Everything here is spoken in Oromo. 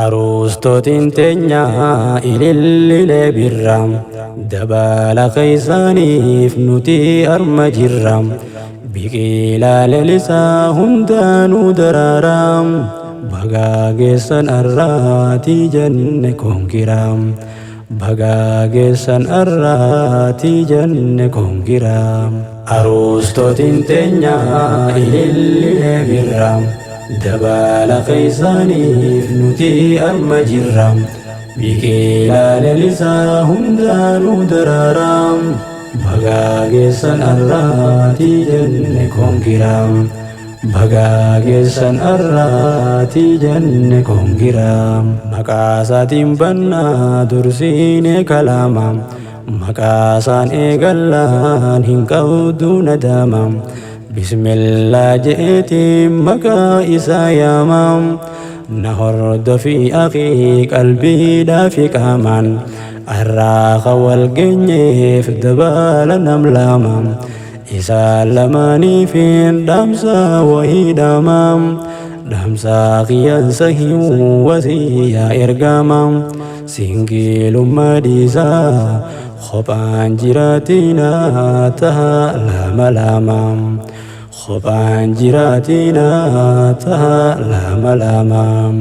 Aroostotiin teenyaa ilillee birraam dabala keessaaniif nuti arma jirraam biqilaa lalisaa hundaanuu daraaraam bagaageessan arraatii jenne konkiraam bagaageessan arraatii jenne konkiraam. Aroostotiin teenyaa ilillee birraam dabala keessaaniif nuti arma jirraam biqilaa lalisaa hundaanuu daraaraam bagaageessan arraatii jenne konkiraam bagaageessan arraatii jenne konkiraam. Maqaasaatiin bannaa dursiinee kalaamaam maqaasaan eegallaan hin qabdu nadaamaam bismillah jeetiin maqaa isaa yaamaam na hordofii akii qalbiidhaa fi qaamaan arraaqa wal geenyeef dabala nam laamaam isaan lamaaniifin dhaamsa wahii dhaamaam dhaamsa qiyyansa himuu wasiyyaa ergaamaam singiilummaa dhiisaa kophaan jiraatinaa taha lama lamaam kophaan jiraatinaa taha lama lamaam.